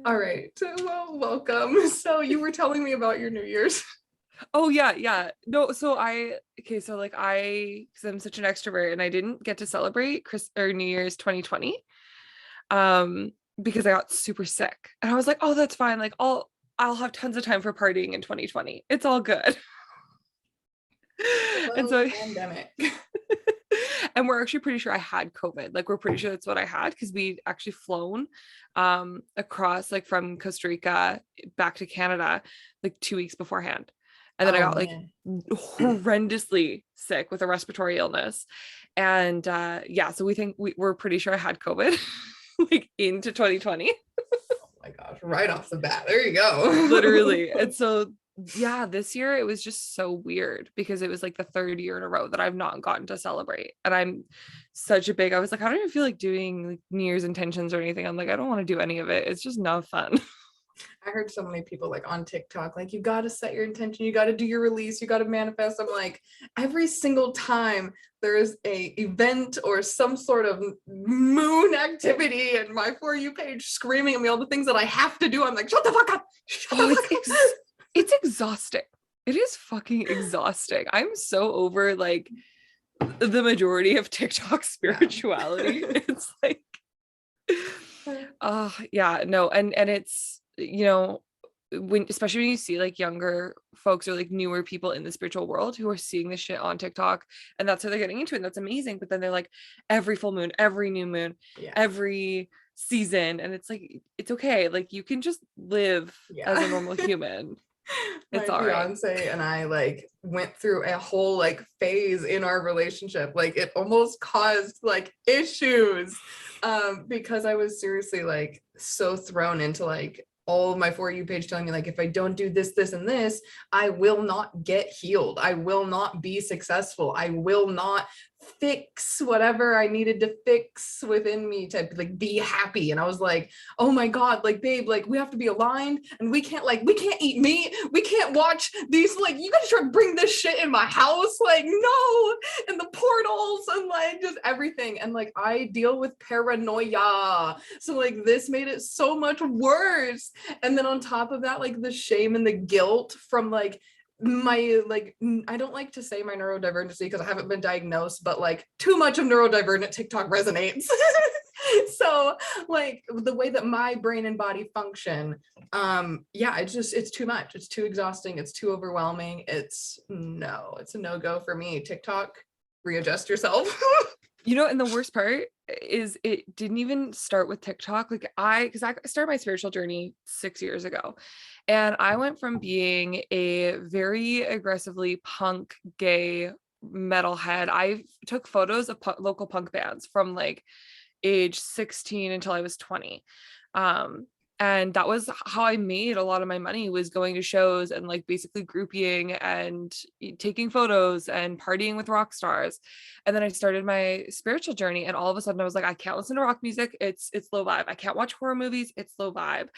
All right. Well, welcome. So you were telling me about your New Year's. Oh yeah. No, so because I'm such an extrovert and I didn't get to celebrate New Year's 2020 um because I got super sick. And I was like, "Oh, that's fine. Like I'll have tons of time for partying in 2020. It's all good." And Hello, so pandemic. and we're actually pretty sure I had COVID. Like we're pretty sure that's what I had because we'd actually flown across like from Costa Rica back to Canada like 2 weeks beforehand. And then I Oh got like man. horrendously sick with a respiratory illness. And yeah, so we're pretty sure I had COVID like into 2020. Oh my gosh. Right off the bat. There you go. Literally. And so yeah, this year it was just so weird because it was like the third year in a row that I've not gotten to celebrate. And I was like, I don't even feel like doing like New Year's intentions or anything. I'm like, I don't want to do any of it. It's just not fun. I heard so many people like on TikTok, like, you got to set your intention, you got to do your release, you got to manifest. I'm like, every single time there's a event or some sort of moon activity and my For You page screaming at me all the things that I have to do, I'm like, shut the fuck up. Shut Oh, the fuck up. it's exhausting. It is fucking exhausting. I'm so over like the majority of TikTok Yeah. spirituality. It's like yeah, no, and it's when especially when you see like younger folks or like newer people in the spiritual world who are seeing this shit on TikTok and that's how they're getting into it and that's amazing, but then they're like every full moon, every new moon, Yeah. every season, and it's like it's okay, like you can just live as a Yeah. normal human. It's My all right. fiance and I like went through a whole like phase in our relationship. Like it almost caused like issues because I was seriously like so thrown into like all of my For You page telling me like if I don't do this, this, and this, I will not get healed. I will not be successful. I will not fix whatever I needed to fix within me to like be happy. And I was like, oh my God, like babe, like we have to be aligned and we can't eat meat. We can't watch these, like you gotta try to bring this shit in my house. Like, no, and the portals and like just everything. And like I deal with paranoia. So like this made it so much worse. And then on top of that, like the shame and the guilt from like my like I don't like to say my neurodivergency because I haven't been diagnosed, but like too much of neurodivergent TikTok resonates. So like the way that my brain and body function, yeah, it's too much. It's too exhausting. It's too overwhelming. It's a no-go for me. TikTok, readjust yourself. And the worst part is it didn't even start with TikTok. Like because I started my spiritual journey 6 years ago, and I went from being a very aggressively punk gay metalhead. I took photos of local punk bands from like age 16 until I was 20. Um, and that was how I made a lot of my money, was going to shows and like basically grouping and taking photos and partying with rock stars. And then I started my spiritual journey, and all of a sudden I was like, I can't listen to rock music. It's low vibe. I can't watch horror movies. It's low vibe.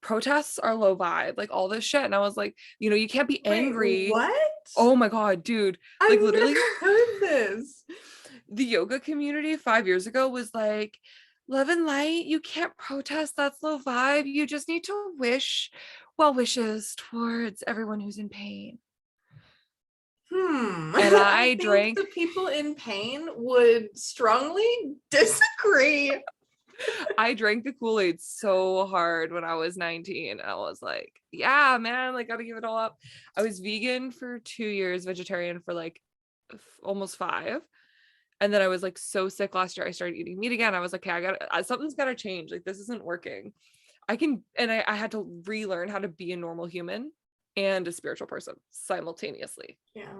Protests are low vibe, like all this shit. And I was like, you can't be Wait, angry. what? Oh my God, dude. I've Like never literally heard this. the yoga community 5 years ago was like, love and light, you can't protest, that's low vibe, you just need to wish well wishes towards everyone who's in pain. And I I think drank the people in pain would strongly disagree. I drank the Kool-Aid so hard when I was 19. I was like, yeah, man, like gotta give it all up. I was vegan for 2 years, vegetarian for like almost 5. And then I was like so sick last year, I started eating meat again. I was like, okay, something's gotta change. Like this isn't working. I had to relearn how to be a normal human and a spiritual person simultaneously. Yeah.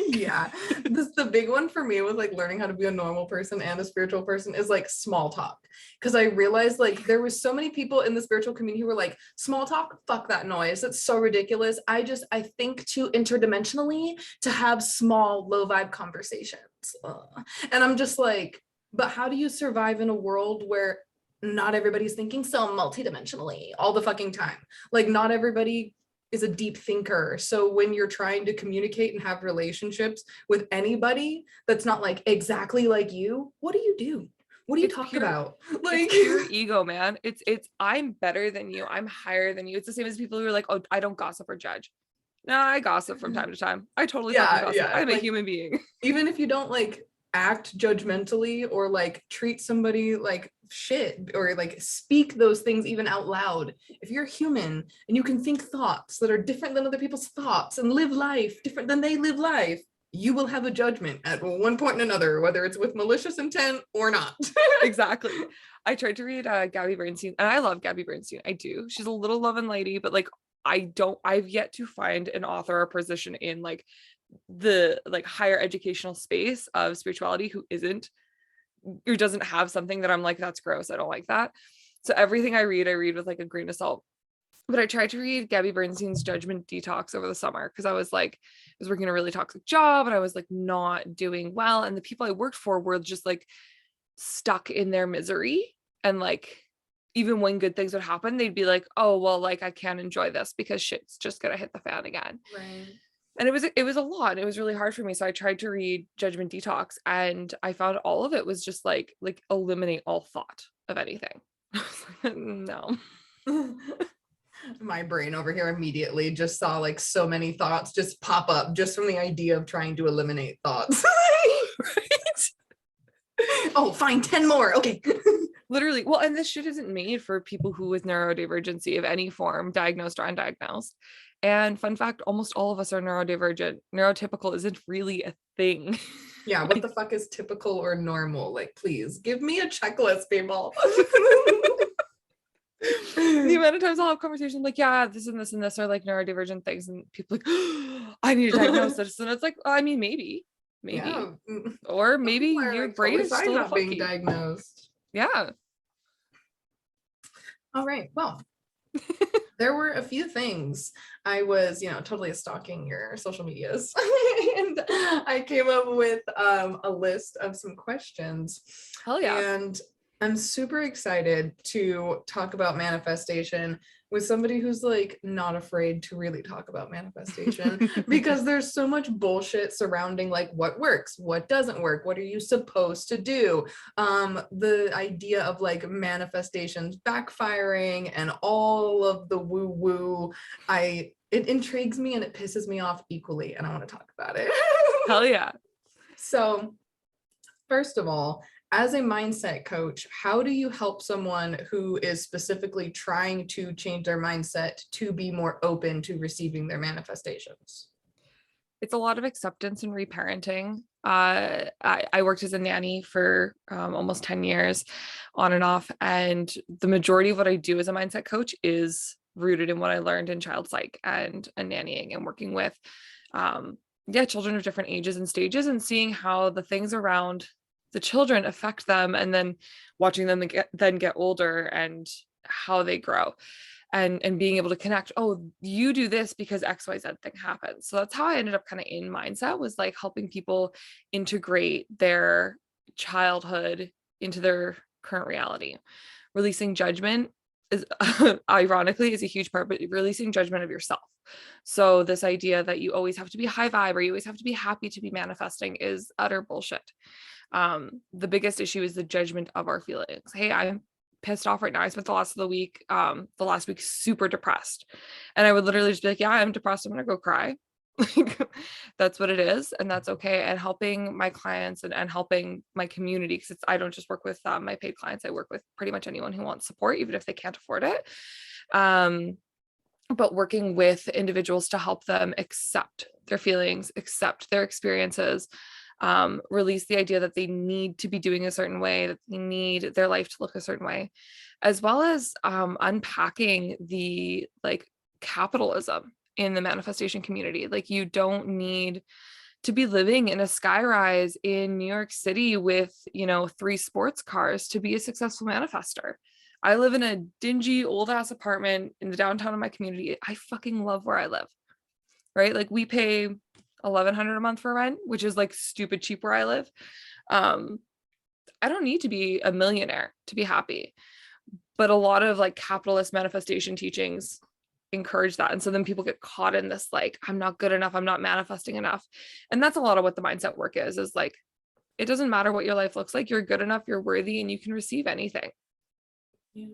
Yeah. This the big one for me with like learning how to be a normal person and a spiritual person is like small talk. Because I realized like there was so many people in the spiritual community who were like, small talk, fuck that noise. That's so ridiculous. I think too interdimensionally to have small, low vibe conversations. Ugh. And I'm just like, but how do you survive in a world where not everybody's thinking so multidimensionally all the fucking time? Like not everybody is a deep thinker. So when you're trying to communicate and have relationships with anybody that's not like exactly like you, what do you do? What are you It's talking pure, about? Like, it's pure ego, man. It's I'm better than you. I'm higher than you. It's the same as people who are like, oh, I don't gossip or judge. No, I gossip from time to time. I totally fucking yeah, gossip. yeah. I'm a Like, human being. even if you don't like act judgmentally or like treat somebody like shit or like speak those things even out loud, if you're human and you can think thoughts that are different than other people's thoughts and live life different than they live life, you will have a judgment at one point or another, whether it's with malicious intent or not. Exactly. I tried to read Gabby Bernstein, and I love Gabby Bernstein. I do. She's a little loving lady, but like I've yet to find an author or position in like the like higher educational space of spirituality who isn't or doesn't have something that I'm like, that's gross. I don't like that. So everything I read with like a grain of salt. But I tried to read Gabby Bernstein's Judgment Detox over the summer because I was like, I was working a really toxic job and I was like not doing well. And the people I worked for were just like stuck in their misery. And like, even when good things would happen, they'd be like, oh, well, like I can't enjoy this because shit's just gonna hit the fan again. Right. And it was a lot. It was really hard for me. So I tried to read Judgment Detox and I found all of it was just like eliminate all thought of anything. I was like, no. My brain over here immediately just saw like so many thoughts just pop up just from the idea of trying to eliminate thoughts. Right? Oh, fine, 10 more. Okay. Literally. Well, and this shit isn't made for people who with neurodivergency of any form, diagnosed or undiagnosed. And fun fact, almost all of us are neurodivergent. Neurotypical isn't really a thing. Yeah, what the fuck is typical or normal? Like, please give me a checklist, people. The amount of times I'll have conversations like, yeah, this and this and this are like neurodivergent things, and people like, oh, I need to diagnose this. And it's like, I mean, maybe, Yeah. or Some maybe people are, your like, brain totally is fine still a little not being funky. diagnosed. Yeah. All right. Well, there were a few things. I was, totally stalking your social medias, and I came up with a list of some questions. Hell yeah. And I'm super excited to talk about manifestation with somebody who's like not afraid to really talk about manifestation because there's so much bullshit surrounding like what works, what doesn't work, what are you supposed to do, the idea of like manifestations backfiring and all of the woo woo. It intrigues me and it pisses me off equally, and I want to talk about it. Hell yeah. So first of all, as a mindset coach, how do you help someone who is specifically trying to change their mindset to be more open to receiving their manifestations? It's a lot of acceptance and reparenting. I worked as a nanny for almost 10 years on and off. And the majority of what I do as a mindset coach is rooted in what I learned in child psych and nannying and working with children of different ages and stages and seeing how the things around the children affect them and then watching them get older and how they grow and being able to connect, oh, you do this because XYZ thing happens. So that's how I ended up kind of in mindset, was like helping people integrate their childhood into their current reality. Releasing judgment is ironically is a huge part, but releasing judgment of yourself. So this idea that you always have to be high vibe or you always have to be happy to be manifesting is utter bullshit. The biggest issue is the judgment of our feelings. Hey, I'm pissed off right now. I spent the last week super depressed. And I would literally just be like, yeah, I'm depressed. I'm gonna go cry. Like that's what it is. And that's okay. And helping my clients and helping my community, because I don't just work with my paid clients. I work with pretty much anyone who wants support, even if they can't afford it. But working with individuals to help them accept their feelings, accept their experiences, release the idea that they need to be doing a certain way, that they need their life to look a certain way, as well as unpacking the like capitalism in the manifestation community. Like you don't need to be living in a skyrise in New York City with, 3 sports cars to be a successful manifester. I live in a dingy old ass apartment in the downtown of my community. I fucking love where I live, right? Like we pay $1,100 a month for rent, which is like stupid cheap where I live. I don't need to be a millionaire to be happy, but a lot of like capitalist manifestation teachings encourage that. And so then people get caught in this, like, I'm not good enough. I'm not manifesting enough. And that's a lot of what the mindset work is like, It doesn't matter what your life looks like. You're good enough, you're worthy, and you can receive anything. Yeah.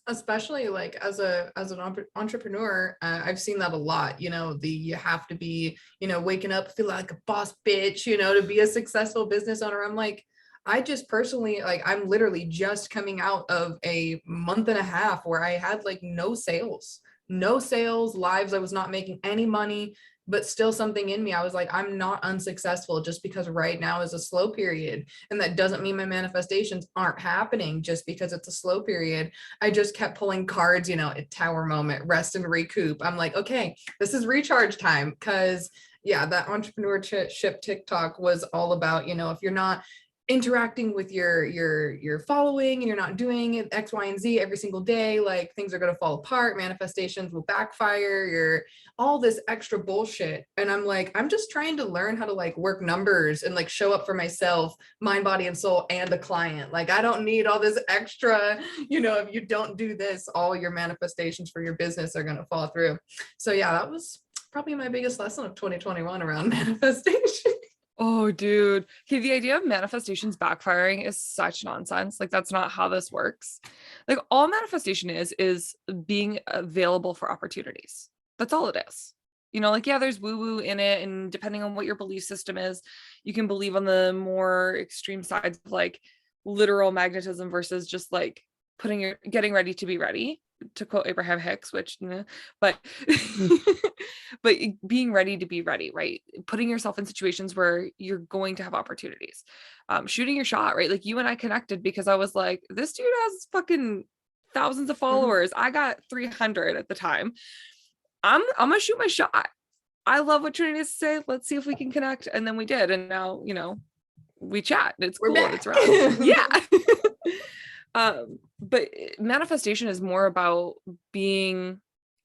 Especially like as an entrepreneur, I've seen that a lot. You have to be, waking up feel like a boss bitch, to be a successful business owner. I'm like, I just personally, like, I'm literally just coming out of a month and a half where I had like no sales lives. I was not making any money, but still something in me, I was like, I'm not unsuccessful just because right now is a slow period. And that doesn't mean my manifestations aren't happening just because it's a slow period. I just kept pulling cards, at tower moment, rest and recoup. I'm like, okay, this is recharge time. Cause yeah, that entrepreneurship TikTok was all about, if you're not interacting with your following and you're not doing it X, Y, and Z every single day, like things are going to fall apart, manifestations will backfire, you're all this extra bullshit. And I'm like, I'm just trying to learn how to like work numbers and like show up for myself, mind, body, and soul, and the client. Like, I don't need all this extra, if you don't do this, all your manifestations for your business are going to fall through. So yeah, that was probably my biggest lesson of 2021 around manifestation. Oh, dude. Okay, the idea of manifestations backfiring is such nonsense. Like, that's not how this works. Like, all manifestation is being available for opportunities. That's all it is. Like, yeah, there's woo-woo in it, and depending on what your belief system is, you can believe on the more extreme sides of like literal magnetism versus just like getting ready to be ready, to quote Abraham Hicks, which, but but being ready to be ready, right? Putting yourself in situations where you're going to have opportunities, shooting your shot, right? Like, you and I connected because I was like, this dude has fucking thousands of followers. I got 300 at the time. I'm gonna shoot my shot. I love what Trinity has to say. Let's see if we can connect. And then we did. And now, we chat. It's We're cool. back. It's rad. Yeah. But manifestation is more about being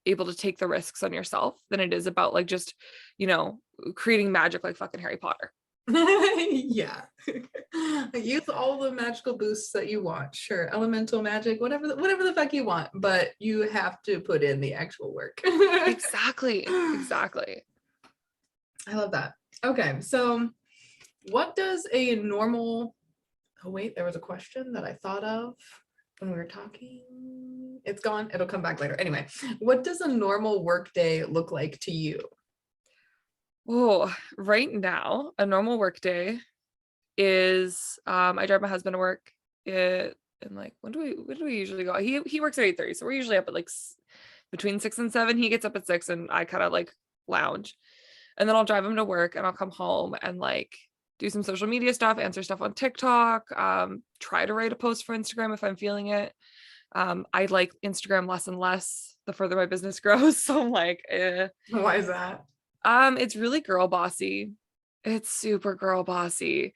able to take the risks on yourself than it is about like just, creating magic like fucking Harry Potter. Yeah. Use all the magical boosts that you want. Sure, elemental magic, whatever the fuck you want, but you have to put in the actual work. Exactly. I love that. Okay, so what does a normal oh wait, there was a question that I thought of when we were talking. It's gone. It'll come back later. Anyway, what does a normal work day look like to you? Oh, right now, a normal work day is I drive my husband to work. And like, when do we usually go? He works at 8:30, so we're usually up at like between 6 and 7. He gets up at 6 and I kind of like lounge. And then I'll drive him to work and I'll come home and like do some social media stuff, answer stuff on TikTok, try to write a post for Instagram if I'm feeling it. I like Instagram less and less the further my business grows. So I'm like, Why is that? it's really girl bossy. It's super girl bossy,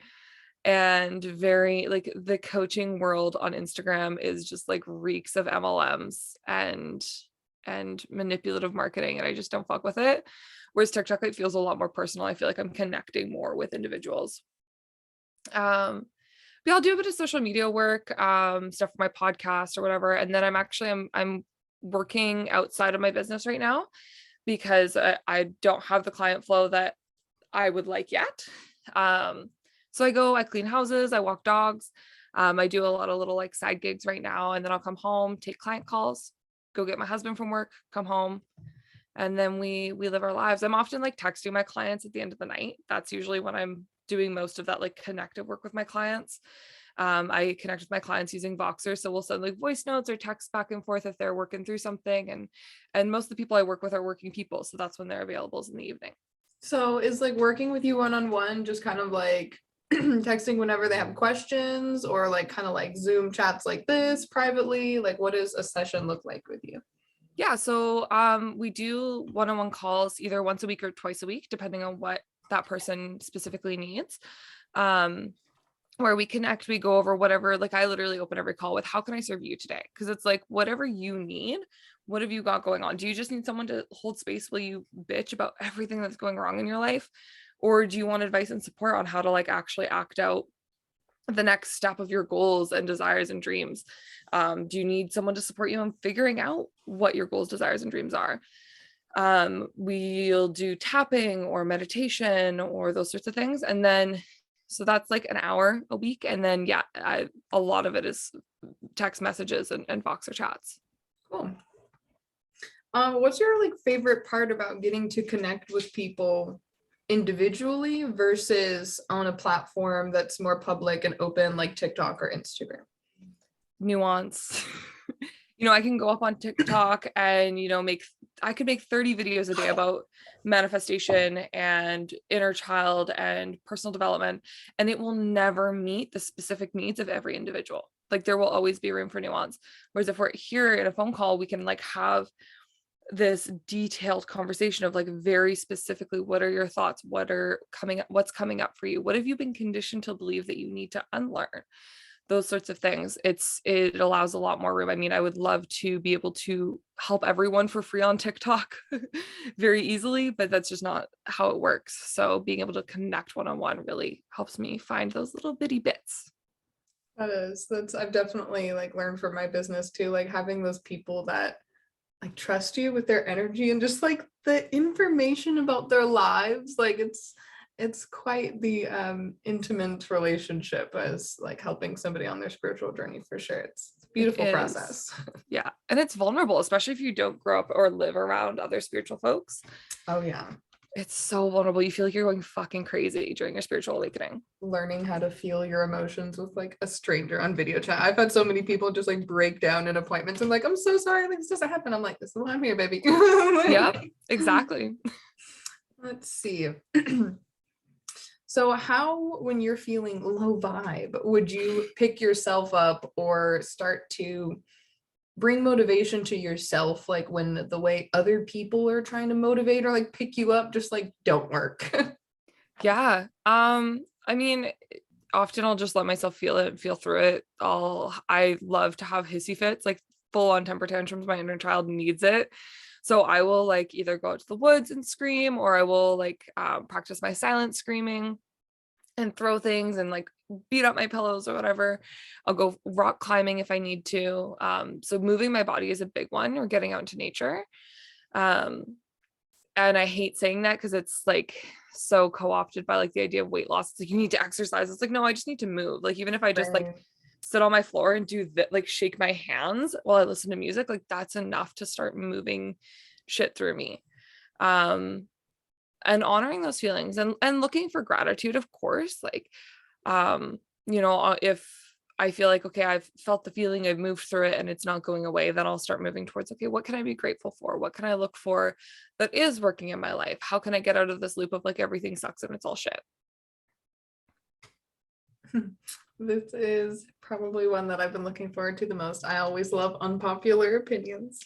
and very like the coaching world on Instagram is just like reeks of MLMs and manipulative marketing, and I just don't fuck with it. Whereas TikTok, it feels a lot more personal. I feel like I'm connecting more with individuals. But I'll do a bit of social media work, stuff for my podcast or whatever. And then I'm working outside of my business right now because I don't have the client flow that I would like yet. So I clean houses, I walk dogs. I do a lot of little like side gigs right now. And then I'll come home, take client calls, go get my husband from work, come home, and then we live our lives. I'm often like texting my clients at the end of the night. That's usually when I'm doing most of that like connective work with my clients. I connect with my clients using Voxer, so we'll send like voice notes or texts back and forth if they're working through something. And most of the people I work with are working people, so that's when they're available is in the evening. So is like working with you one-on-one just kind of like texting whenever they have questions, or like kind of like Zoom chats like this privately? Like, what does a session look like with you? Yeah, so we do one-on-one calls either once a week or twice a week, depending on what that person specifically needs. Where we connect, we go over whatever, like I literally open every call with, how can I serve you today? Because it's like, whatever you need, what have you got going on? Do you just need someone to hold space while you bitch about everything that's going wrong in your life? Or do you want advice and support on how to like actually act out the next step of your goals and desires and dreams? Do you need someone to support you in figuring out what your goals, desires, and dreams are? We'll do tapping or meditation or those sorts of things. And then So that's like an hour a week. And then, yeah, a lot of it is text messages and Voxer chats. Cool. What's your like favorite part about getting to connect with people individually versus on a platform that's more public and open like TikTok or Instagram? Nuance. I can go up on TikTok and, I could make 30 videos a day about manifestation and inner child and personal development, and it will never meet the specific needs of every individual. Like there will always be room for nuance. Whereas if we're here in a phone call, we can like have this detailed conversation of like very specifically, what are your thoughts? What's coming up for you? What have you been conditioned to believe that you need to unlearn? Those sorts of things. It allows a lot more room. I mean, I would love to be able to help everyone for free on TikTok very easily, but that's just not how it works. So being able to connect one-on-one really helps me find those little bitty bits. That's I've definitely like learned from my business too, like having those people that like trust you with their energy and just like the information about their lives. Like it's quite the intimate relationship as like helping somebody on their spiritual journey for sure. It's a beautiful process. Yeah. And it's vulnerable, especially if you don't grow up or live around other spiritual folks. Oh yeah. It's so vulnerable. You feel like you're going fucking crazy during your spiritual awakening. Learning how to feel your emotions with like a stranger on video chat. I've had so many people just like break down in appointments and like, I'm so sorry, like this doesn't happen. I'm like, this is why I'm here, baby. Yeah, exactly. Let's see. So how, when you're feeling low vibe, would you pick yourself up or start to bring motivation to yourself, like when the way other people are trying to motivate or like pick you up just like don't work? Yeah. I mean, often I'll just let myself feel it, feel through it. I love to have hissy fits, like full on temper tantrums. My inner child needs it. So I will like either go out to the woods and scream, or I will like practice my silent screaming and throw things and like beat up my pillows or whatever. I'll go rock climbing if I need to. So moving my body is a big one, or getting out into nature. And I hate saying that because it's like so co-opted by like the idea of weight loss. It's like, you need to exercise. It's like, no, I just need to move. Like, even if I just like sit on my floor and do that, like shake my hands while I listen to music, like that's enough to start moving shit through me. And honoring those feelings and looking for gratitude, of course. Like, if I feel like, okay, I've felt the feeling, I've moved through it and it's not going away, then I'll start moving towards, okay, what can I be grateful for? What can I look for that is working in my life? How can I get out of this loop of like everything sucks and it's all shit? This is probably one that I've been looking forward to the most. I always love unpopular opinions.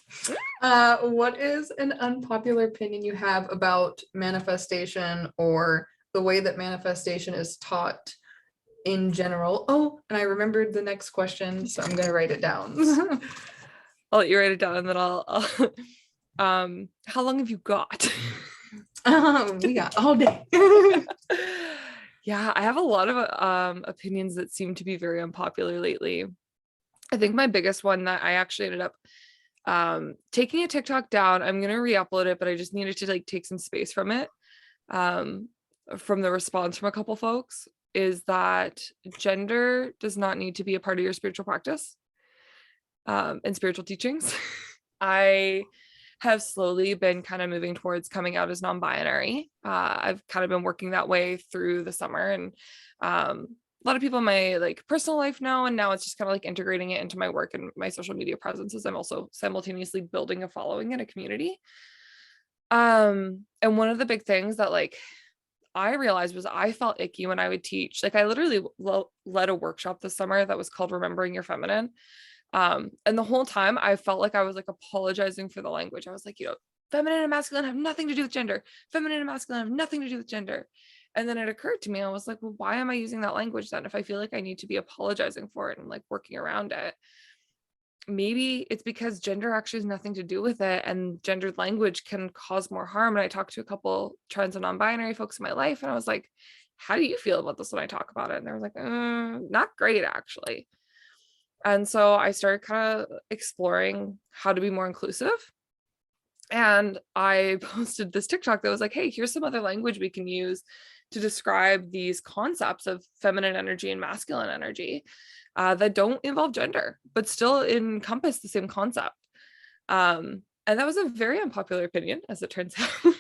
What is an unpopular opinion you have about manifestation or the way that manifestation is taught in general? Oh, and I remembered the next question, so I'm gonna write it down. I'll let you write it down, and then I'll how long have you got? We got all day. Yeah, I have a lot of opinions that seem to be very unpopular lately. I think my biggest one that I actually ended up taking a TikTok down. I'm gonna re-upload it, but I just needed to like take some space from it. From the response from a couple folks, is that gender does not need to be a part of your spiritual practice and spiritual teachings. I have slowly been kind of moving towards coming out as non-binary. I've kind of been working that way through the summer, and a lot of people in my like personal life know, and now it's just kind of like integrating it into my work and my social media presence, as I'm also simultaneously building a following and a community. And one of the big things that like I realized was I felt icky when I would teach. Like I literally led a workshop this summer that was called Remembering Your Feminine. And the whole time I felt like I was like apologizing for the language. I was like, feminine and masculine have nothing to do with gender. Feminine and masculine have nothing to do with gender. And then it occurred to me, I was like, well, why am I using that language then? If I feel like I need to be apologizing for it and like working around it, maybe it's because gender actually has nothing to do with it, and gendered language can cause more harm. And I talked to a couple trans and non-binary folks in my life, and I was like, how do you feel about this when I talk about it? And they were like, not great, actually. And so I started kind of exploring how to be more inclusive. And I posted this TikTok that was like, hey, here's some other language we can use to describe these concepts of feminine energy and masculine energy that don't involve gender, but still encompass the same concept. And that was a very unpopular opinion, as it turns out.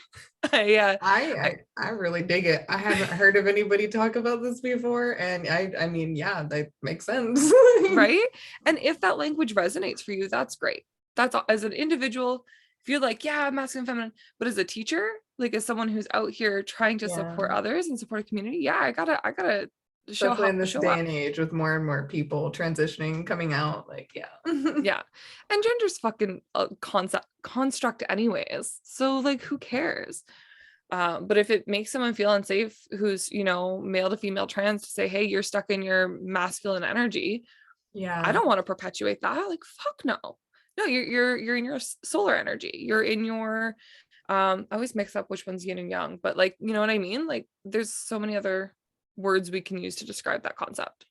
I really dig it. I haven't heard of anybody talk about this before, and I mean, yeah, that makes sense. Right? And if that language resonates for you, that's great. That's as an individual, if you're like, yeah, masculine, feminine, but as a teacher, like as someone who's out here trying to Yeah. support others and support a community, yeah, I gotta Especially in this show day up. and age with more and more people transitioning, coming out, like, yeah. Yeah. And gender's fucking a construct anyways. So like who cares? But if it makes someone feel unsafe who's, you know, male to female trans to say, hey, you're stuck in your masculine energy, Yeah. I don't want to perpetuate that. Like, fuck no. No, you're in your solar energy. You're in your I always mix up which one's yin and yang, but like, you know what I mean? Like there's so many other words we can use to describe that concept.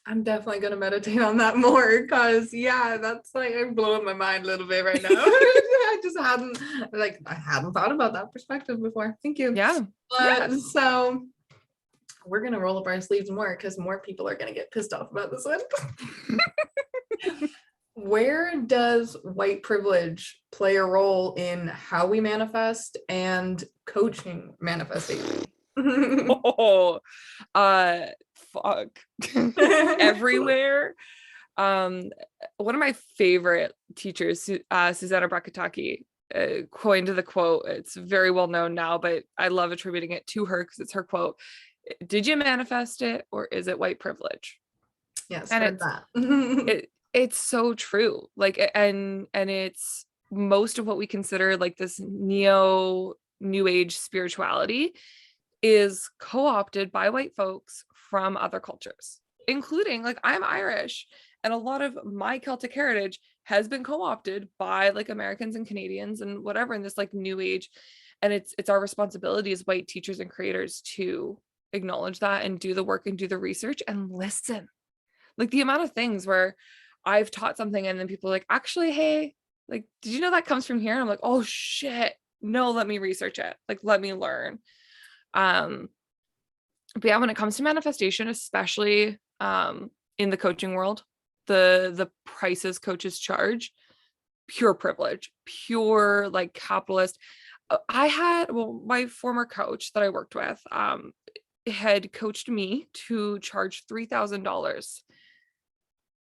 I'm definitely gonna meditate on that more, because yeah, that's like blowing my mind a little bit right now. I just hadn't thought about that perspective before. Thank you. Yeah. So we're gonna roll up our sleeves more, because more people are gonna get pissed off about this one. Where does white privilege play a role in how we manifest and coaching manifestation? Oh, fuck. Everywhere. One of my favorite teachers, Susanna Brakataki, coined the quote. It's very well known now, but I love attributing it to her because it's her quote. Did you manifest it, or is it white privilege? Yes, And heard that. it's so true. Like, and it's most of what we consider like this new age spirituality is co-opted by white folks from other cultures, including, like, I'm Irish, and a lot of my Celtic heritage has been co-opted by like Americans and Canadians and whatever in this like new age. And it's our responsibility as white teachers and creators to acknowledge that and do the work and do the research and listen. Like the amount of things where I've taught something and then people are like, actually, hey, like, did you know that comes from here? And I'm like, oh shit, no, let me research it. Like, let me learn. But yeah, when it comes to manifestation, especially in the coaching world, the prices coaches charge, pure privilege, pure like capitalist. My former coach that I worked with had coached me to charge $3,000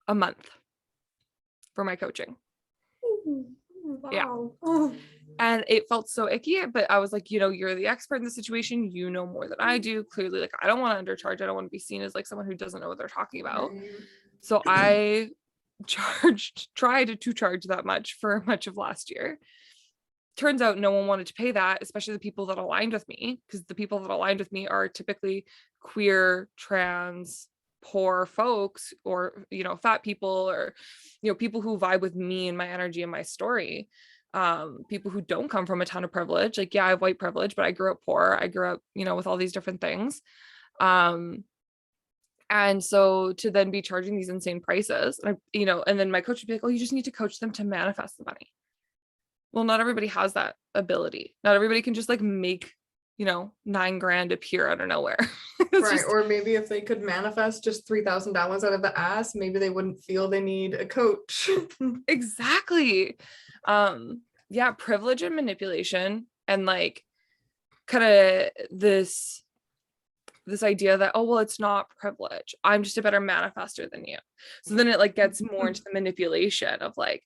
a month for my coaching. Wow. Yeah. And it felt so icky, but I was like, you know, you're the expert in the situation. You know more than I do. Clearly, like, I don't want to undercharge. I don't want to be seen as like someone who doesn't know what they're talking about. Right. So I tried to charge that much for much of last year. Turns out no one wanted to pay that, especially the people that aligned with me, because the people that aligned with me are typically queer, trans, poor folks, or, you know, fat people, or, you know, people who vibe with me and my energy and my story. People who don't come from a ton of privilege. Like, yeah, I have white privilege, but I grew up poor. I grew up, you know, with all these different things. And so to then be charging these insane prices, you know, and then my coach would be like, oh, you just need to coach them to manifest the money. Well, not everybody has that ability. Not everybody can just like make, you know, $9,000 appear out of nowhere. Right. Just... Or maybe if they could manifest just $3,000 out of the ass, maybe they wouldn't feel they need a coach. Exactly. Yeah, privilege and manipulation, and like kind of this idea that, oh, well, it's not privilege, I'm just a better manifester than you. So then it like gets more into the manipulation of like,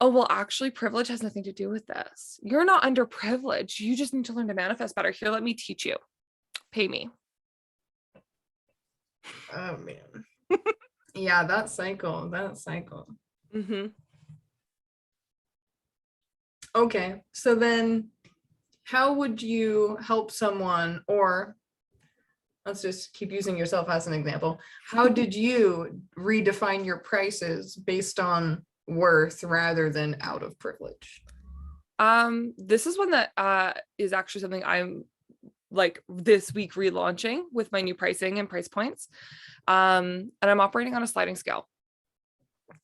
oh, well, actually privilege has nothing to do with this. You're not underprivileged. You just need to learn to manifest better. Here, let me teach you. Pay me. Oh man. Yeah, that cycle. Mm-hmm. Okay, so then how would you help someone, or let's just keep using yourself as an example. How did you redefine your prices based on worth rather than out of privilege? This is one that is actually something I'm like this week relaunching with my new pricing and price points. And I'm operating on a sliding scale.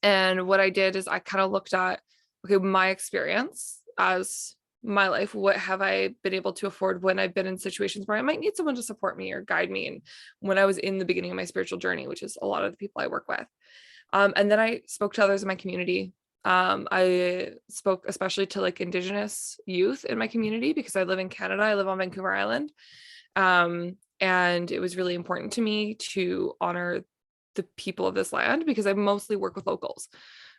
And what I did is I kind of looked at, okay, my experience as my life? What have I been able to afford when I've been in situations where I might need someone to support me or guide me? And when I was in the beginning of my spiritual journey, which is a lot of the people I work with. And then I spoke to others in my community. I spoke especially to like Indigenous youth in my community because I live in Canada. I live on Vancouver Island. And it was really important to me to honor the people of this land because I mostly work with locals.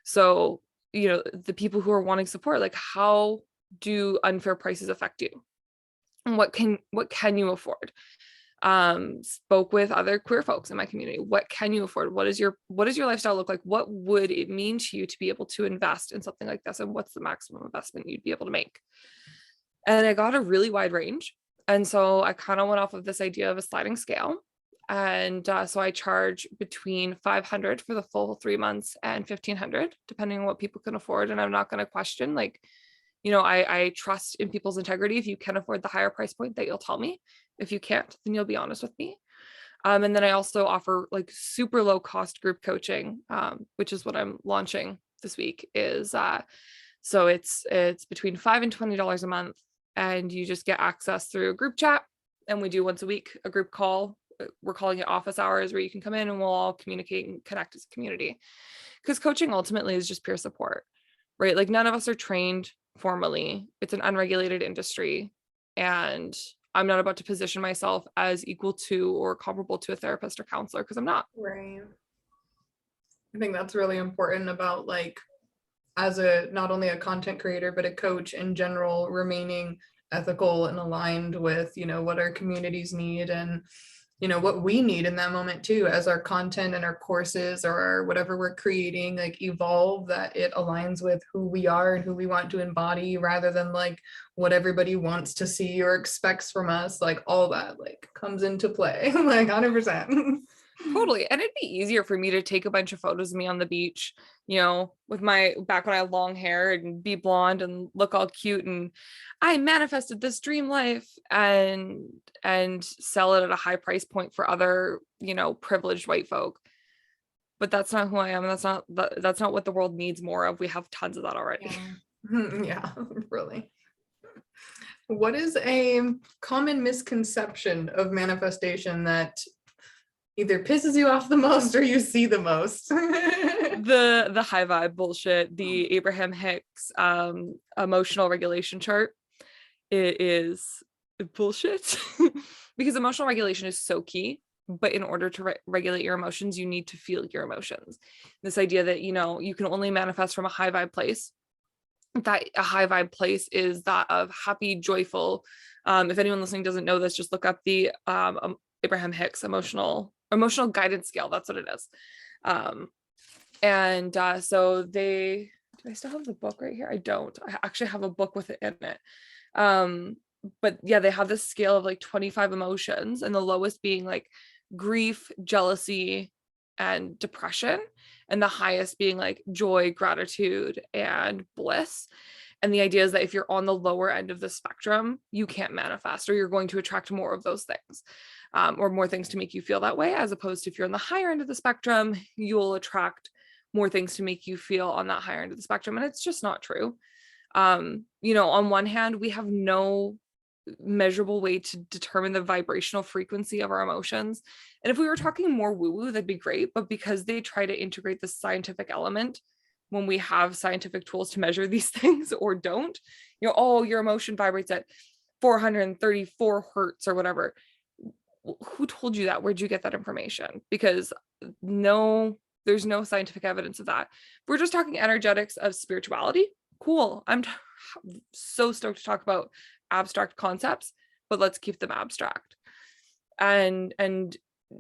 So, the people who are wanting support, like how do unfair prices affect you? And what can you afford? Spoke with other queer folks in my community. What can you afford? What does your lifestyle look like? What would it mean to you to be able to invest in something like this? And what's the maximum investment you'd be able to make? And I got a really wide range. And so I kind of went off of this idea of a sliding scale. And so I charge between 500 for the full 3 months and 1,500, depending on what people can afford. And I'm not going to question, like, I trust in people's integrity. If you can afford the higher price point, that you'll tell me. If you can't, then you'll be honest with me. And then I also offer like super low cost group coaching, which is what I'm launching this week. So it's between $5 and $20 a month, and you just get access through a group chat. And we do once a week a group call. We're calling it office hours, where you can come in and we'll all communicate and connect as a community. Because coaching ultimately is just peer support, right? Like none of us are trained formally. It's an unregulated industry. And I'm not about to position myself as equal to or comparable to a therapist or counselor, because I'm not. Right. I think that's really important about, like, as not only a content creator, but a coach in general, remaining ethical and aligned with, what our communities need and, what we need in that moment too, as our content and our courses or whatever we're creating, like, evolve, that it aligns with who we are and who we want to embody, rather than like what everybody wants to see or expects from us. Like all that like comes into play, like 100%. Totally. And it'd be easier for me to take a bunch of photos of me on the beach, with my back when I had long hair and be blonde and look all cute and I manifested this dream life and sell it at a high price point for other, privileged white folk. But that's not who I am. That's not what the world needs more of. We have tons of that already. Yeah, really. What is a common misconception of manifestation that either pisses you off the most or you see the most? The high vibe bullshit, the Abraham Hicks emotional regulation chart, it is bullshit. Because emotional regulation is so key, but in order to regulate your emotions, you need to feel your emotions. This idea that you can only manifest from a high vibe place, that a high vibe place is that of happy, joyful. If anyone listening doesn't know this, just look up the Abraham Hicks emotional guidance scale. That's what it is. So do I still have the book right here? I don't. I actually have a book with it in it. But yeah, they have this scale of like 25 emotions, and the lowest being like grief, jealousy, and depression, and the highest being like joy, gratitude, and bliss. And the idea is that if you're on the lower end of the spectrum, you can't manifest, or you're going to attract more of those things, or more things to make you feel that way, as opposed to if you're on the higher end of the spectrum, you'll attract more things to make you feel on that higher end of the spectrum. And it's just not true. On one hand, we have no measurable way to determine the vibrational frequency of our emotions. And if we were talking more woo-woo, that'd be great. But because they try to integrate the scientific element when we have scientific tools to measure these things, or don't, your emotion vibrates at 434 hertz or whatever. Who told you that? Where'd you get that information? Because there's no scientific evidence of that. If we're just talking energetics of spirituality, cool. I'm so stoked to talk about abstract concepts, but let's keep them abstract. And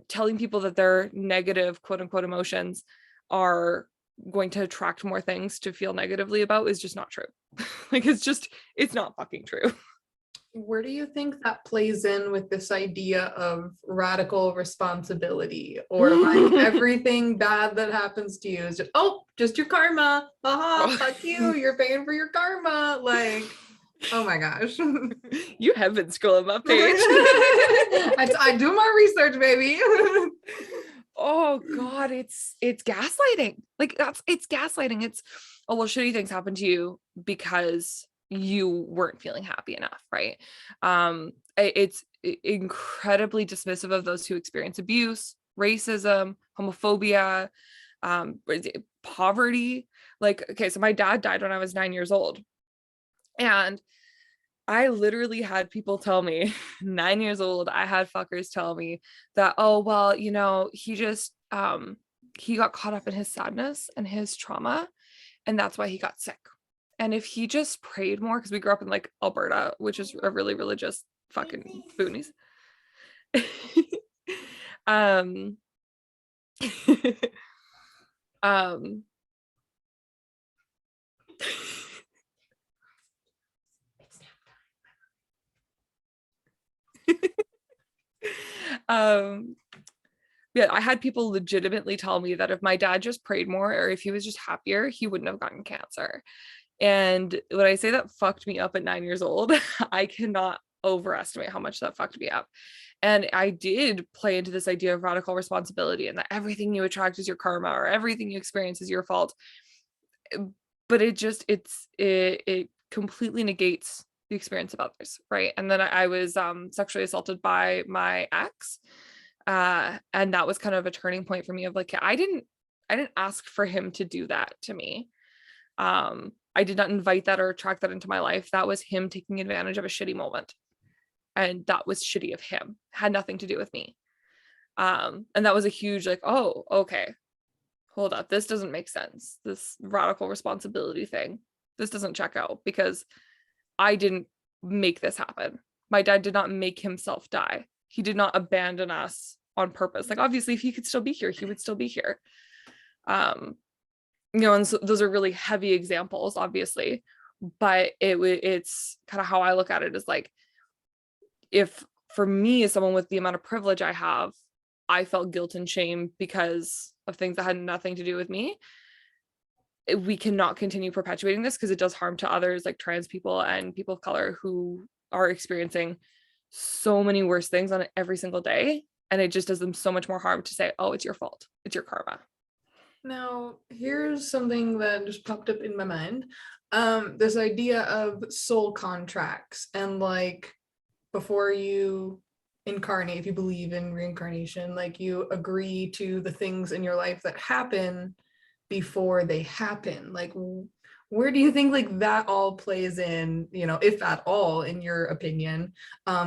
telling people that their negative quote unquote emotions are going to attract more things to feel negatively about is just not true. Like it's not fucking true. Where do you think that plays in with this idea of radical responsibility, or like everything bad that happens to you is just your karma? Fuck you, you're paying for your karma. Like, oh my gosh. You have been scrolling my page. I do my research, baby. Oh God, it's gaslighting. Like it's gaslighting. It's, oh well, shitty things happen to you because you weren't feeling happy enough, right? It's incredibly dismissive of those who experience abuse, racism, homophobia, poverty. Like, okay, so my dad died when I was 9 years old, and I literally had people tell me, 9 years old, I had fuckers tell me that, oh, well, he just, he got caught up in his sadness and his trauma, and that's why he got sick. And if he just prayed more, because we grew up in like Alberta, which is a really religious fucking boonies. um, um, yeah, I had people legitimately tell me that if my dad just prayed more or if he was just happier, he wouldn't have gotten cancer. And when I say that fucked me up at 9 years old, I cannot overestimate how much that fucked me up. And I did play into this idea of radical responsibility and that everything you attract is your karma or everything you experience is your fault. But it completely negates the experience of others, right? And then I was sexually assaulted by my ex. And that was kind of a turning point for me of like, I didn't ask for him to do that to me. I did not invite that or attract that into my life. That was him taking advantage of a shitty moment. And that was shitty of him. Had nothing to do with me. And that was a huge like, oh, okay, hold up. This doesn't make sense. This radical responsibility thing. This doesn't check out because I didn't make this happen. My dad did not make himself die. He did not abandon us on purpose. Like, obviously, if he could still be here, he would still be here. And so those are really heavy examples, obviously, but it's kind of how I look at it is like, if for me, as someone with the amount of privilege I have, I felt guilt and shame because of things that had nothing to do with me, we cannot continue perpetuating this because it does harm to others like trans people and people of color who are experiencing so many worse things on every single day. And it just does them so much more harm to say, oh, it's your fault. It's your karma. Now, here's something that just popped up in my mind. This idea of soul contracts and like before you incarnate, if you believe in reincarnation, like you agree to the things in your life that happen before they happen. Like where do you think like that all plays in, if at all, in your opinion,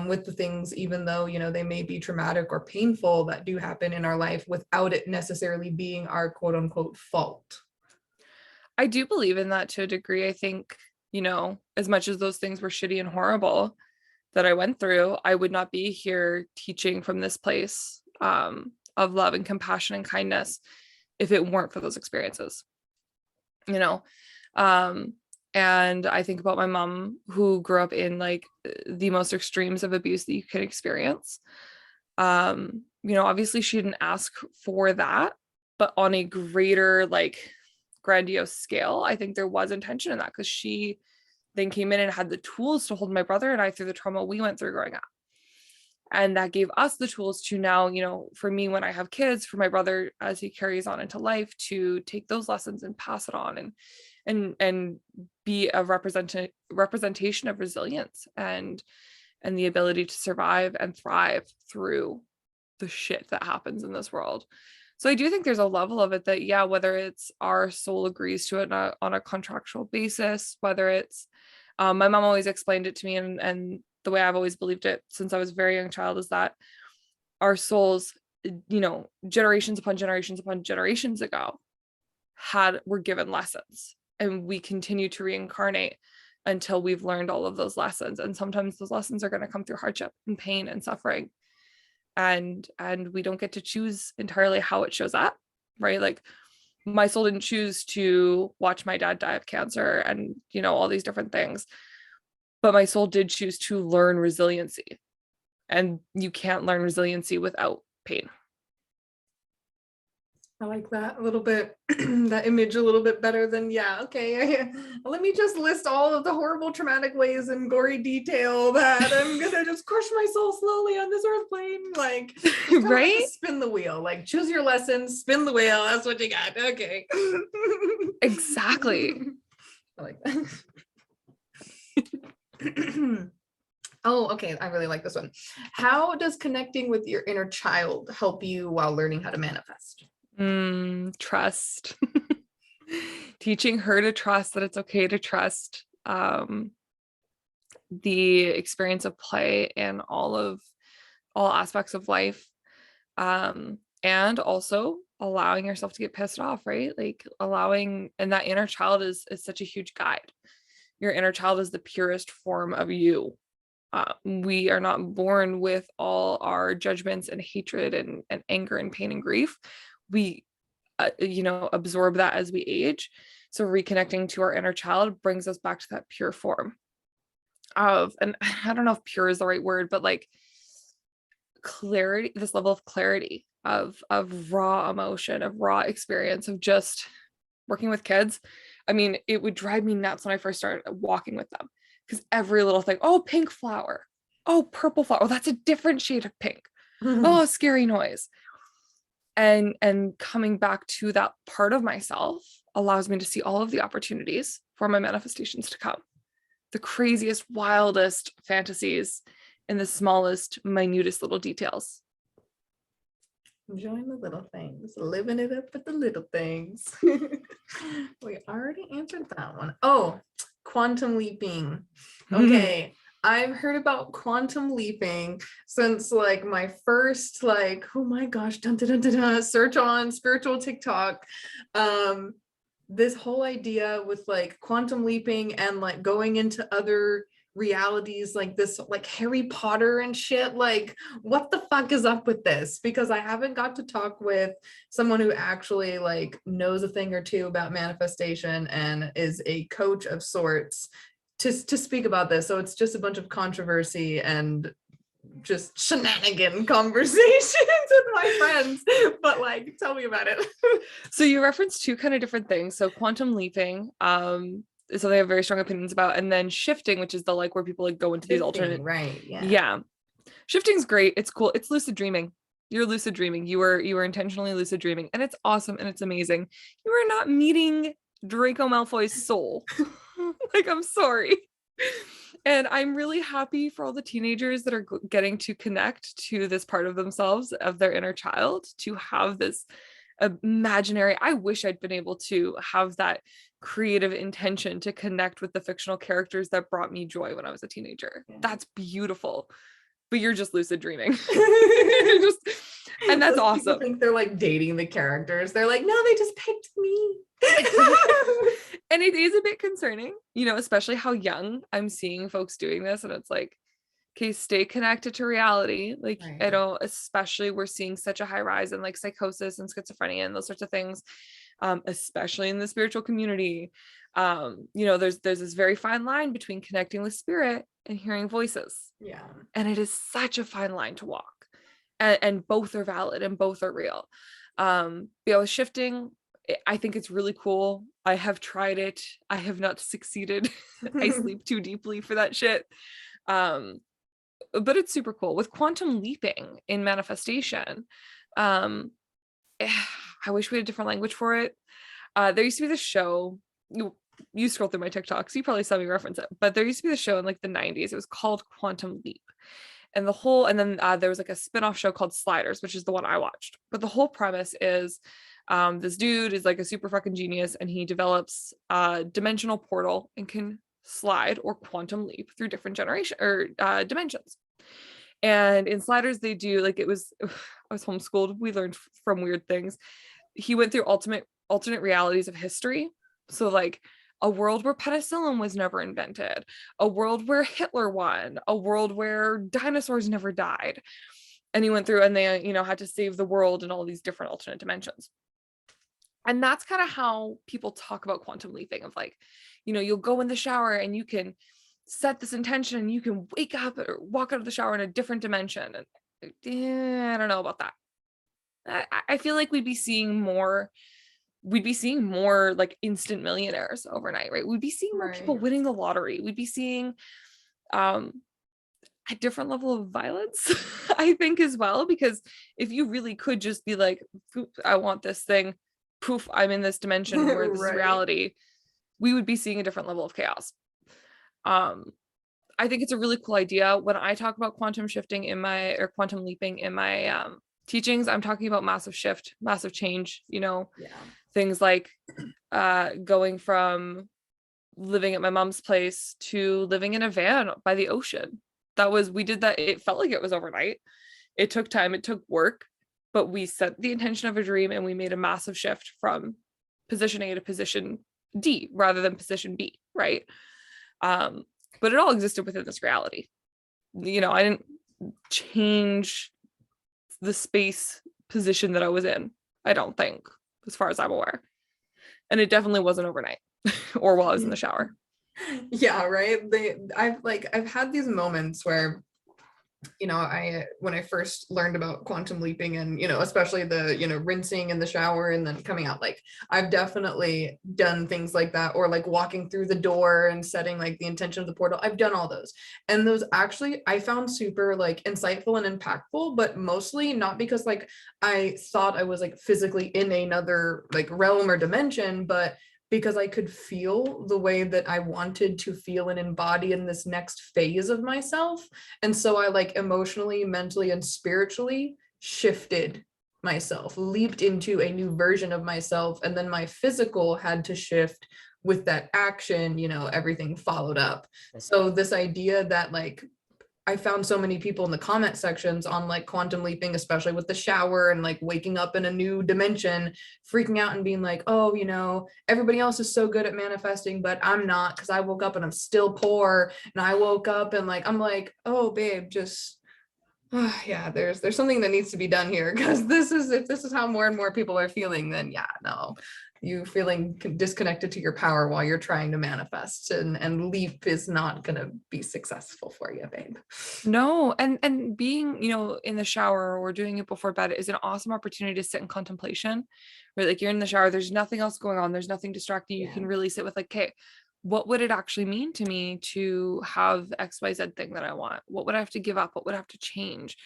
with the things, even though, they may be traumatic or painful that do happen in our life without it necessarily being our quote unquote fault? I do believe in that to a degree. I think, as much as those things were shitty and horrible that I went through, I would not be here teaching from this place of love and compassion and kindness if it weren't for those experiences. And I think about my mom who grew up in like the most extremes of abuse that you can experience. Obviously she didn't ask for that, but on a greater like grandiose scale, I think there was intention in that because she then came in and had the tools to hold my brother and I through the trauma we went through growing up. And that gave us the tools to now, for me, when I have kids, for my brother, as he carries on into life, to take those lessons and pass it on and be a representation of resilience and the ability to survive and thrive through the shit that happens in this world. So I do think there's a level of it that, yeah, whether it's our soul agrees to it on a contractual basis, whether it's, my mom always explained it to me and the way I've always believed it since I was a very young child is that our souls, generations upon generations upon generations ago were given lessons, and we continue to reincarnate until we've learned all of those lessons. And sometimes those lessons are going to come through hardship and pain and suffering. And we don't get to choose entirely how it shows up, right? Like my soul didn't choose to watch my dad die of cancer and, all these different things. But my soul did choose to learn resiliency. And you can't learn resiliency without pain. I like that a little bit, that image a little bit better than, okay, let me just list all of the horrible traumatic ways in gory detail that I'm gonna just crush my soul slowly on this earth plane. Like, right? Like spin the wheel, like choose your lessons, spin the wheel, that's what you got. Okay. Exactly. I like that. Oh, okay. I really like this one. How does connecting with your inner child help you while learning how to manifest? Trust. Teaching her to trust that it's okay to trust the experience of play and all aspects of life. And also allowing yourself to get pissed off, right? Like allowing, and that inner child is such a huge guide. Your inner child is the purest form of you. We are not born with all our judgments and hatred and anger and pain and grief. We, absorb that as we age. So reconnecting to our inner child brings us back to that pure form of, and I don't know if pure is the right word, but like clarity, this level of clarity of raw emotion, of raw experience, of just working with kids. I mean, it would drive me nuts when I first started walking with them because every little thing, oh, pink flower, oh, purple flower, oh, that's a different shade of pink, oh, scary noise. And coming back to that part of myself allows me to see all of the opportunities for my manifestations to come, the craziest, wildest fantasies in the smallest, minutest little details. Enjoying the little things, living it up with the little things. We already answered that one. Oh, quantum leaping. Okay. I've heard about quantum leaping since like my first like, oh my gosh, dun, dun, dun, dun, dun, search on spiritual TikTok. This whole idea with like quantum leaping and like going into other realities like this, like Harry Potter and shit, like what the fuck is up with this? Because I haven't got to talk with someone who actually like knows a thing or two about manifestation and is a coach of sorts to speak about this. So it's just a bunch of controversy and just shenanigan conversations with my friends, but like tell me about it. So you referenced two kind of different things. So quantum leaping, so they have very strong opinions about, and then shifting, which is the like where people like go into these alternate, right? Yeah. Shifting's great. It's cool. It's lucid dreaming. You're lucid dreaming. You were intentionally lucid dreaming, and it's awesome and it's amazing. You are not meeting Draco Malfoy's soul. Like, I'm sorry. And I'm really happy for all the teenagers that are getting to connect to this part of themselves, of their inner child, to have this imaginary. I wish I'd been able to have that creative intention to connect with the fictional characters that brought me joy when I was a teenager. Yeah. That's beautiful. But you're just lucid dreaming. And that's those awesome. People think they're like dating the characters. They're like, no, they just picked me. And it is a bit concerning, especially how young I'm seeing folks doing this. And it's like, okay, stay connected to reality. Like, right. Especially we're seeing such a high rise in like psychosis and schizophrenia and those sorts of things, especially in the spiritual community. There's this very fine line between connecting with spirit and hearing voices. Yeah. And it is such a fine line to walk. And both are valid and both are real. With shifting, I think it's really cool. I have tried it. I have not succeeded. I sleep too deeply for that shit. But it's super cool. With quantum leaping in manifestation, I wish we had a different language for it. There used to be this show, you scroll through my TikToks, you probably saw me reference it, but there used to be this show in like the 90s. It was called Quantum Leap. And then there was like a spin-off show called Sliders, which is the one I watched. But the whole premise is this dude is like a super fucking genius, and he develops a dimensional portal and can slide or quantum leap through different dimensions. And in Sliders, they do like, I was homeschooled. We learned from weird things. He went through alternate realities of history. So like a world where penicillin was never invented, a world where Hitler won, a world where dinosaurs never died. And he went through and they, had to save the world in all these different alternate dimensions. And that's kind of how people talk about quantum leaping, of like, you'll go in the shower and you can set this intention and you can wake up or walk out of the shower in a different dimension. And I don't know about that. I feel like we'd be seeing more like instant millionaires overnight, right? We'd be seeing more people winning the lottery. We'd be seeing a different level of violence, I think, as well, because if you really could just be like, I want this thing, poof, I'm in this dimension where this is reality, we would be seeing a different level of chaos. I think it's a really cool idea. When I talk about quantum shifting in my, or quantum leaping in my teachings, I'm talking about massive shift, massive change, Yeah. things like going from living at my mom's place to living in a van by the ocean. We did that. It felt like it was overnight. It took time, it took work, but we set the intention of a dream and we made a massive shift from position A to position D rather than position B, right? But it all existed within this reality. I didn't change the space position that I was in, I don't think, as far as I'm aware. And it definitely wasn't overnight or while I was in the shower. Yeah, right. I've had these moments where, when I first learned about quantum leaping and, especially the, rinsing in the shower and then coming out, like I've definitely done things like that, or like walking through the door and setting like the intention of the portal. I've done all those. And those actually I found super like insightful and impactful, but mostly not because like I thought I was like physically in another like realm or dimension, but because I could feel the way that I wanted to feel and embody in this next phase of myself. And so I like emotionally, mentally, and spiritually shifted myself, leaped into a new version of myself. And then my physical had to shift with that action, everything followed up. So this idea that like I found so many people in the comment sections on like quantum leaping, especially with the shower and like waking up in a new dimension, freaking out and being like, oh, everybody else is so good at manifesting, but I'm not, because I woke up and I'm still poor. And I woke up and like, I'm like, oh, babe, just yeah, there's something that needs to be done here, because if this is how more and more people are feeling, then yeah, no, you feeling disconnected to your power while you're trying to manifest, and leap is not going to be successful for you, babe. No, and being, in the shower or doing it before bed is an awesome opportunity to sit in contemplation, where like you're in the shower, there's nothing else going on, there's nothing distracting you. You can really sit with like, okay, what would it actually mean to me to have XYZ thing that I want? What would I have to give up? What would I have to change?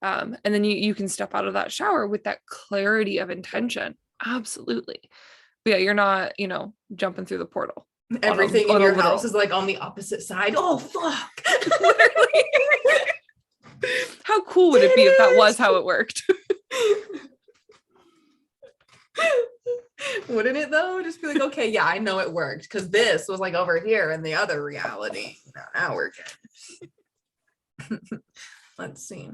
And then you can step out of that shower with that clarity of intention. Absolutely. But yeah, you're not, jumping through the portal. Everything in your house literal. is like on the opposite side. Oh, fuck. Literally. How cool would it be if that was how it worked? Wouldn't it though? Just be like, okay, yeah, I know it worked because this was like over here in the other reality. Now we're good. Let's see.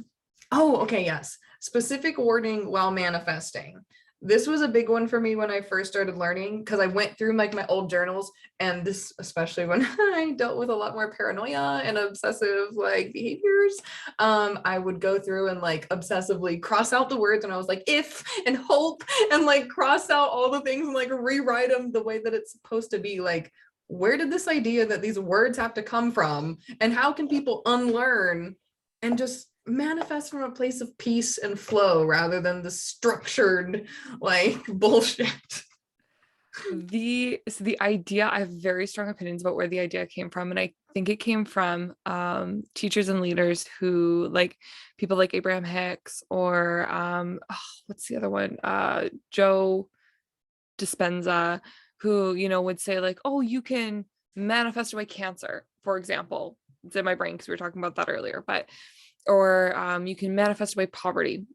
Oh, okay, yes. Specific wording while manifesting. This was a big one for me when I first started learning, because I went through like my old journals, and this, especially when I dealt with a lot more paranoia and obsessive like behaviors, I would go through and like obsessively cross out the words, and I was like, if and hope, and like cross out all the things and like rewrite them the way that it's supposed to be. Like, where did this idea that these words have to come from, and how can people unlearn and just manifest from a place of peace and flow rather than the structured like bullshit? The idea, I have very strong opinions about where the idea came from, and I think it came from teachers and leaders who, like people like Abraham Hicks, or what's the other one, Joe Dispenza, who would say like, oh, you can manifest away cancer, for example. It's in my brain because we were talking about that earlier, but or you can manifest away poverty,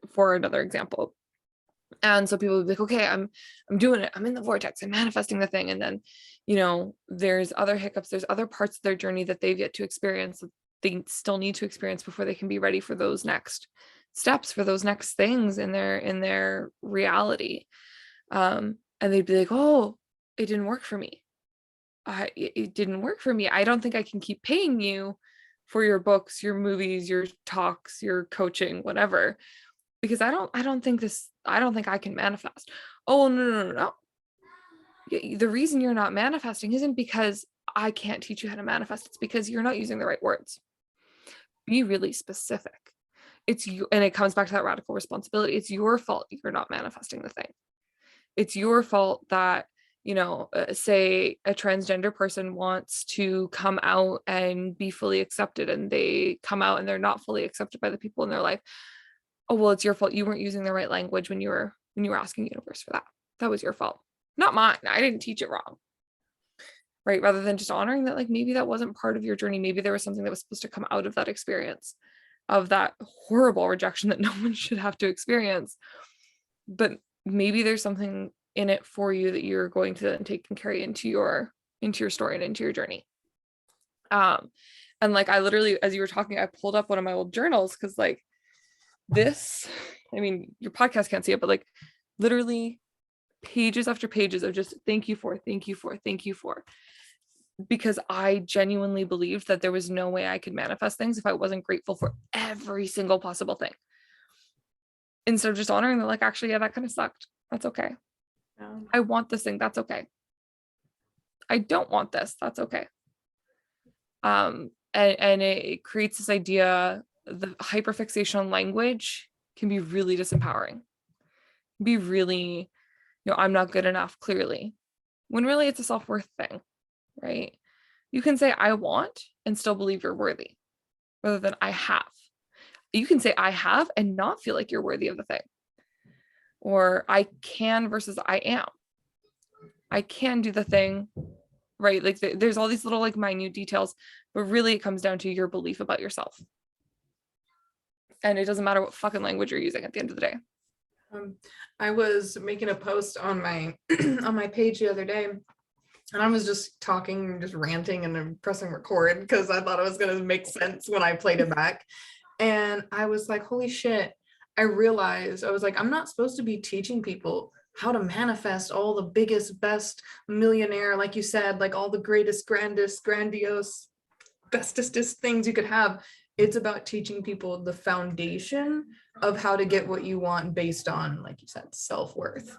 for another example. And so people would be like, okay, I'm doing it, I'm in the vortex, I'm manifesting the thing. And then there's other hiccups, there's other parts of their journey that they've yet to experience, that they still need to experience before they can be ready for those next steps, for those next things in their reality. And they'd be like, oh, it didn't work for me. It didn't work for me. I don't think I can keep paying you for your books, your movies, your talks, your coaching, whatever, because I don't think I can manifest. Oh, no. The reason you're not manifesting isn't because I can't teach you how to manifest. It's because you're not using the right words. Be really specific. It's you, and it comes back to that radical responsibility. It's your fault you're not manifesting the thing. It's your fault that say a transgender person wants to come out and be fully accepted, and they come out and they're not fully accepted by the people in their life. Oh, well, it's your fault. You weren't using the right language when you were asking the universe for that. That was your fault, not mine. I didn't teach it wrong. right? Rather than just honoring that, like, maybe that wasn't part of your journey. Maybe there was something that was supposed to come out of that experience, of that horrible rejection that no one should have to experience. But maybe there's something in it for you that you're going to then take and carry into your story and into your journey. And like, I literally, as you were talking, I pulled up one of my old journals, because like this, I mean, your podcast can't see it, but like literally pages after pages of just thank you for, thank you for, thank you for, because I genuinely believed that there was no way I could manifest things if I wasn't grateful for every single possible thing. Instead of just honoring that, like, actually, yeah, that kind of sucked. That's okay. I want this thing. That's okay. I don't want this. That's okay. And it creates this idea, the hyperfixation on language can be really disempowering. Be really, I'm not good enough, clearly, when really it's a self-worth thing, right? You can say I want and still believe you're worthy, rather than I have. You can say I have and not feel like you're worthy of the thing. Or I can versus I am. I can do the thing, right? Like there's all these little like minute details, but really it comes down to your belief about yourself. And it doesn't matter what fucking language you're using at the end of the day. I was making a post on my on my page the other day, and I was just talking, just ranting, and then pressing record because I thought it was going to make sense when I played it back. And I was like, holy shit. I realized, I was like, I'm not supposed to be teaching people how to manifest all the biggest, best millionaire, like you said, like all the greatest, grandest, grandiose, bestest things you could have. It's about teaching people the foundation of how to get what you want based on, like you said, self-worth,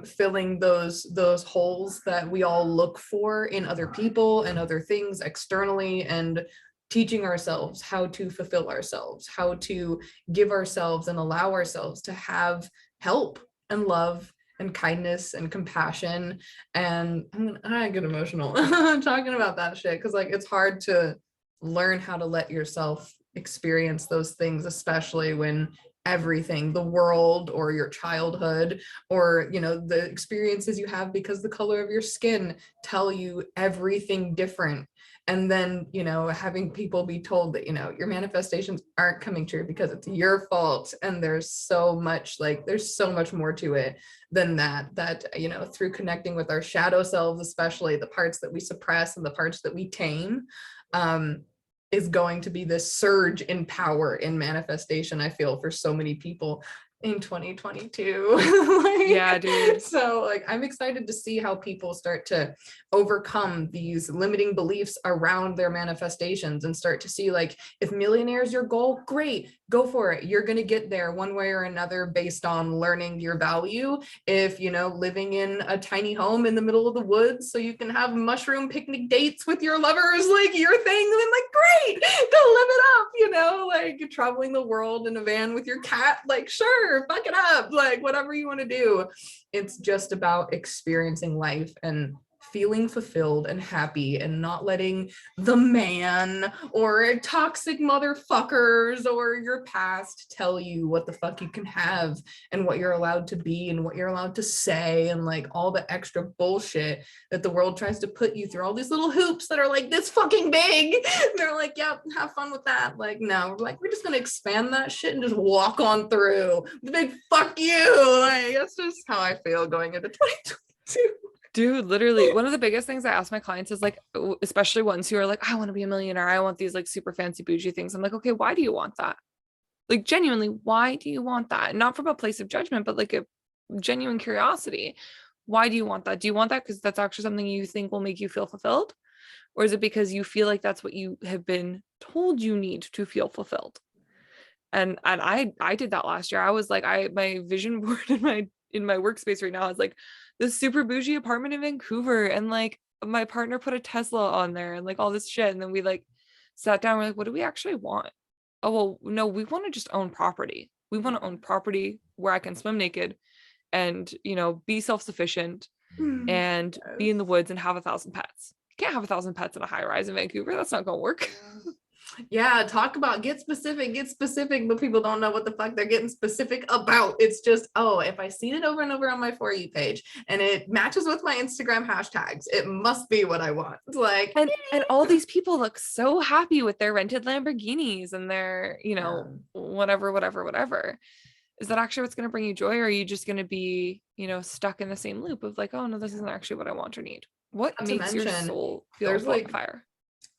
filling those holes that we all look for in other people and other things externally, and teaching ourselves how to fulfill ourselves, how to give ourselves and allow ourselves to have help and love and kindness and compassion. And I get emotional talking about that shit, because like it's hard to learn how to let yourself experience those things, especially when everything, the world or your childhood or the experiences you have because the color of your skin tell you everything different. And then having people be told that your manifestations aren't coming true because it's your fault, and there's so much more to it than that through connecting with our shadow selves, especially the parts that we suppress and the parts that we tame, is going to be this surge in power in manifestation, I feel, for so many people in 2022. Yeah, dude. So like I'm excited to see how people start to overcome these limiting beliefs around their manifestations and start to see, like, if millionaire is your goal, great, go for it. You're going to get there one way or another based on learning your value. If living in a tiny home in the middle of the woods so you can have mushroom picnic dates with your lovers, like your thing, then like great, go live it up. Like traveling the world in a van with your cat, like sure, fuck it up, like whatever you want to do. It's just about experiencing life and feeling fulfilled and happy, and not letting the man or toxic motherfuckers or your past tell you what the fuck you can have and what you're allowed to be and what you're allowed to say, and like all the extra bullshit that the world tries to put you through, all these little hoops that are like this fucking big. They're like, yep, have fun with that. Like, no, we're just gonna expand that shit and just walk on through the big fuck you. Like that's just how I feel going into 2022. Dude, literally, one of the biggest things I ask my clients is like, especially ones who are like, I want to be a millionaire, I want these like super fancy bougie things. I'm like, okay, why do you want that? Like, genuinely, why do you want that? Not from a place of judgment, but like a genuine curiosity. Why do you want that? Do you want that because that's actually something you think will make you feel fulfilled? Or is it because you feel like that's what you have been told you need to feel fulfilled? And I did that last year. I was like, my vision board in my workspace right now is like this super bougie apartment in Vancouver, and like my partner put a Tesla on there and like all this shit. And then we like sat down, we're like, what do we actually want? Oh, well, no, we want to just own property. We want to own property where I can swim naked and be self-sufficient and be in the woods and have 1,000 pets. You can't have 1,000 pets in a high rise in Vancouver. That's not gonna work. Yeah, talk about get specific, but people don't know what the fuck they're getting specific about. It's just, oh, if I see it over and over on my For You page and it matches with my Instagram hashtags, it must be what I want. It's like, And all these people look so happy with their rented Lamborghinis and their, whatever. Is that actually what's going to bring you joy? Or are you just going to be, stuck in the same loop of like, oh no, this isn't actually what I want or need? What not to makes your mention, soul feel there's on like, fire?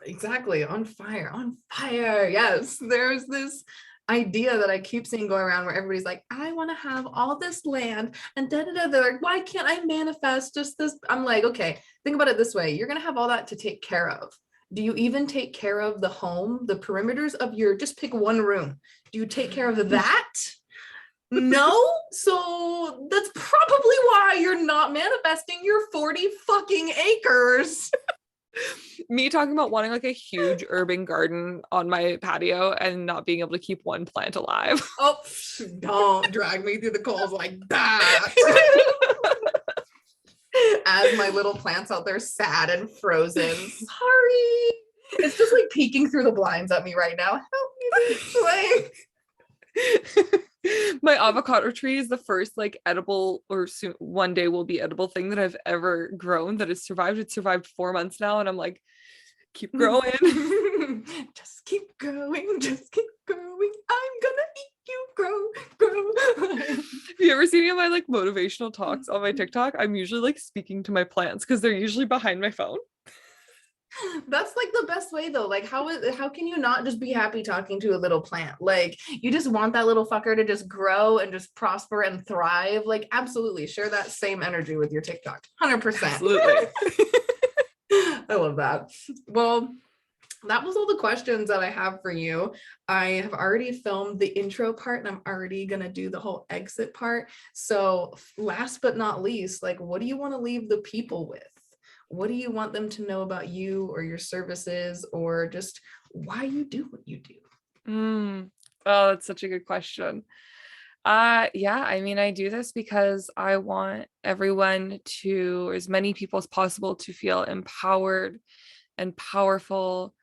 exactly, on fire. Yes, there's this idea that I keep seeing going around where everybody's like, I want to have all this land and da da da. They're like, why can't I manifest just this? I'm like, okay, think about it this way. You're gonna have all that to take care of. Do you even take care of the home, the perimeters of your, just pick one room? Do you take care of that? No, so that's probably why you're not manifesting your 40 fucking acres. Me talking about wanting like a huge urban garden on my patio and not being able to keep one plant alive. Oh, don't drag me through the coals like that. As my little plants out there sad and frozen. Sorry. It's just like peeking through the blinds at me right now. Help me. Like, my avocado tree is the first like edible, or soon one day will be edible thing that I've ever grown that has survived. It's survived 4 months now, and I'm like, keep growing. Just keep going. Just keep going. I'm gonna eat you. Grow. Have you ever seen any of my like motivational talks on my TikTok? I'm usually like speaking to my plants because they're usually behind my phone. That's like the best way though. Like how can you not just be happy talking to a little plant? Like you just want that little fucker to just grow and just prosper and thrive. Like absolutely share that same energy with your TikTok. 100%. Absolutely. I love that. Well, that was all the questions that I have for you. I have already filmed the intro part and I'm already going to do the whole exit part. So last but not least, like, what do you want to leave the people with? What do you want them to know about you or your services or just why you do what you do? Oh, that's such a good question. Yeah, I mean, I do this because I want everyone to, as many people as possible, to feel empowered and powerful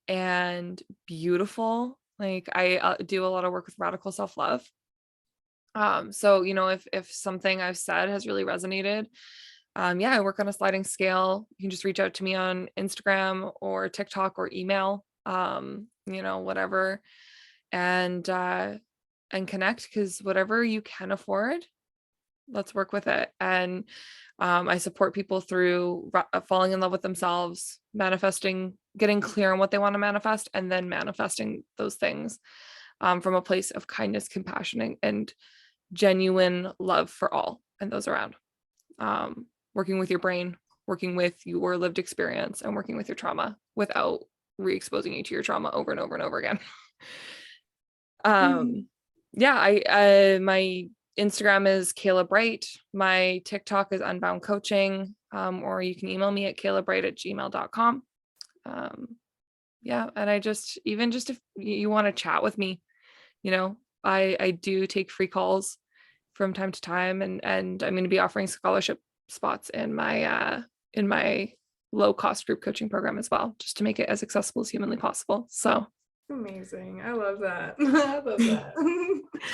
and beautiful. Like I do a lot of work with radical self-love. So if something I've said has really resonated, I work on a sliding scale. You can just reach out to me on Instagram or TikTok or email, whatever, and connect, because whatever you can afford, let's work with it. And I support people through falling in love with themselves, manifesting, getting clear on what they want to manifest, and then manifesting those things from a place of kindness, compassion, and genuine love for all and those around. Working with your brain, working with your lived experience, and working with your trauma without re-exposing you to your trauma over and over and over again. My Instagram is Kaela Brite. My TikTok is Unbound Coaching, or you can email me at kaelabrite@gmail.com. And I just if you want to chat with me, I do take free calls from time to time, and I'm going to be offering scholarship spots in my low cost group coaching program as well, just to make it as accessible as humanly possible. So amazing. I love that. I love that.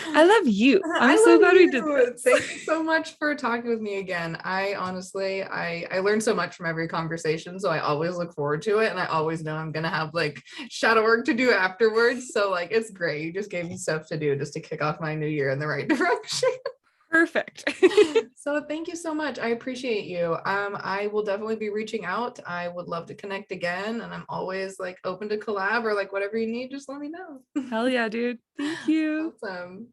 I love you. I'm so glad we did this. Thank you so much for talking with me again. I honestly, I learned so much from every conversation, so I always look forward to it, and I always know I'm gonna have like shadow work to do afterwards. So like, it's great. You just gave me stuff to do just to kick off my new year in the right direction. Perfect. So thank you so much. I appreciate you. I will definitely be reaching out. I would love to connect again, and I'm always like open to collab or like whatever you need, just let me know. Hell yeah, dude. Thank you. Awesome.